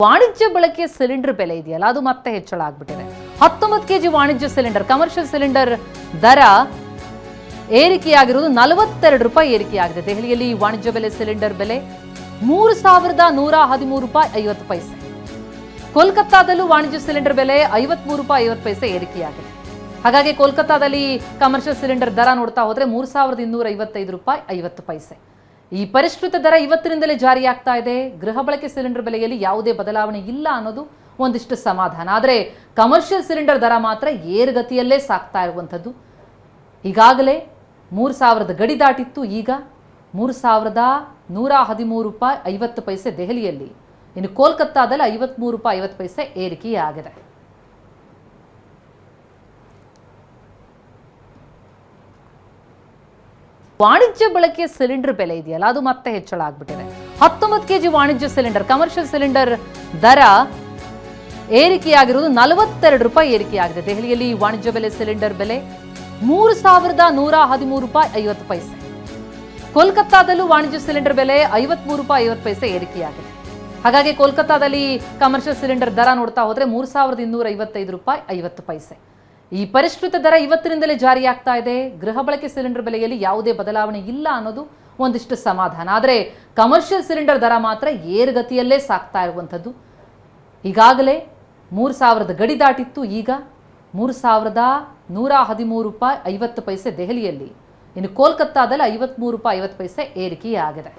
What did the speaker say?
ವಾಣಿಜ್ಯ ಬಳಕೆಯ ಸಿಲಿಂಡರ್ ಬೆಲೆ ಇದೆಯಲ್ಲ ಅದು ಮತ್ತೆ ಹೆಚ್ಚಳ ಆಗ್ಬಿಟ್ಟಿದೆ. 19 ಕೆಜಿ ವಾಣಿಜ್ಯ ಸಿಲಿಂಡರ್ ಕಮರ್ಷಿಯಲ್ ಸಿಲಿಂಡರ್ ದರ ಏರಿಕೆಯಾಗಿರುವುದು 42 ರೂಪಾಯಿ ಏರಿಕೆಯಾಗಿದೆ. ದೆಹಲಿಯಲ್ಲಿ ವಾಣಿಜ್ಯ ಬೆಲೆ ಸಿಲಿಂಡರ್ ಬೆಲೆ 3113 ರೂಪಾಯಿ 50 ಪೈಸೆ. ಕೋಲ್ಕತ್ತಾದಲ್ಲೂ ವಾಣಿಜ್ಯ ಸಿಲಿಂಡರ್ ಬೆಲೆ 53 ರೂಪಾಯಿ 50 ಪೈಸೆ ಏರಿಕೆಯಾಗಿದೆ. ಹಾಗಾಗಿ ಕೋಲ್ಕತ್ತಾದಲ್ಲಿ ಕಮರ್ಷಿಯಲ್ ಸಿಲಿಂಡರ್ ದರ ನೋಡ್ತಾ ಹೋದ್ರೆ 3255 ರೂಪಾಯಿ 50 ಪೈಸೆ. ಈ ಪರಿಷ್ಕೃತ ದರ ಇವತ್ತಿನಿಂದಲೇ ಜಾರಿಯಾಗ್ತಾ ಇದೆ. ಗೃಹ ಬಳಕೆ ಸಿಲಿಂಡರ್ ಬೆಲೆಯಲ್ಲಿ ಯಾವುದೇ ಬದಲಾವಣೆ ಇಲ್ಲ ಅನ್ನೋದು ಒಂದಿಷ್ಟು ಸಮಾಧಾನ. ಆದರೆ ಕಮರ್ಷಿಯಲ್ ಸಿಲಿಂಡರ್ ದರ ಮಾತ್ರ ಏರುಗತಿಯಲ್ಲೇ ಸಾಗ್ತಾ ಇರುವಂಥದ್ದು. ಈಗಾಗಲೇ 3000 ಗಡಿ ದಾಟಿತ್ತು. ಈಗ 3113 ರೂಪಾಯಿ 50 ಪೈಸೆ ದೆಹಲಿಯಲ್ಲಿ. ಇನ್ನು ಕೋಲ್ಕತ್ತಾದಲ್ಲಿ 53 ರೂಪಾಯಿ 50 ಪೈಸೆ ಏರಿಕೆಯಾಗಿದೆ. ವಾಣಿಜ್ಯ ಬಳಕೆಯ ಸಿಲಿಂಡರ್ ಬೆಲೆ ಇದೆಯಲ್ಲ ಅದು ಮತ್ತೆ ಹೆಚ್ಚಳ ಆಗ್ಬಿಟ್ಟಿದೆ. 19 ಕೆಜಿ ವಾಣಿಜ್ಯ ಸಿಲಿಂಡರ್ ಕಮರ್ಷಿಯಲ್ ಸಿಲಿಂಡರ್ ದರ ಏರಿಕೆಯಾಗಿರುವುದು 42 ರೂಪಾಯಿ ಏರಿಕೆಯಾಗಿದೆ. ದೆಹಲಿಯಲ್ಲಿ ವಾಣಿಜ್ಯ ಬೆಲೆ ಸಿಲಿಂಡರ್ ಬೆಲೆ 3113 ರೂಪಾಯಿ 50 ಪೈಸೆ. ಕೋಲ್ಕತ್ತಾದಲ್ಲೂ ವಾಣಿಜ್ಯ ಸಿಲಿಂಡರ್ ಬೆಲೆ 53 ರೂಪಾಯಿ 50 ಪೈಸೆ ಏರಿಕೆಯಾಗಿದೆ. ಹಾಗಾಗಿ ಕೋಲ್ಕತ್ತಾದಲ್ಲಿ ಕಮರ್ಷಿಯಲ್ ಸಿಲಿಂಡರ್ ದರ ನೋಡ್ತಾ ಹೋದ್ರೆ 3255 ರೂಪಾಯಿ 50 ಪೈಸೆ. ಈ ಪರಿಷ್ಕೃತ ದರ ಇವತ್ತಿನಿಂದಲೇ ಜಾರಿಯಾಗ್ತಾ ಇದೆ. ಗೃಹ ಬಳಕೆ ಸಿಲಿಂಡರ್ ಬೆಲೆಯಲ್ಲಿ ಯಾವುದೇ ಬದಲಾವಣೆ ಇಲ್ಲ ಅನ್ನೋದು ಒಂದಿಷ್ಟು ಸಮಾಧಾನ. ಆದರೆ ಕಮರ್ಷಿಯಲ್ ಸಿಲಿಂಡರ್ ದರ ಮಾತ್ರ ಏರುಗತಿಯಲ್ಲೇ ಸಾಗ್ತಾ ಇರುವಂಥದ್ದು. ಈಗಾಗಲೇ 3000 ಗಡಿ ದಾಟಿತ್ತು. ಈಗ 3113 ರೂಪಾಯಿ 50 ಪೈಸೆ ದೆಹಲಿಯಲ್ಲಿ. ಇನ್ನು ಕೋಲ್ಕತ್ತಾದಲ್ಲಿ 53 ರೂಪಾಯಿ 50 ಪೈಸೆ ಏರಿಕೆಯಾಗಿದೆ.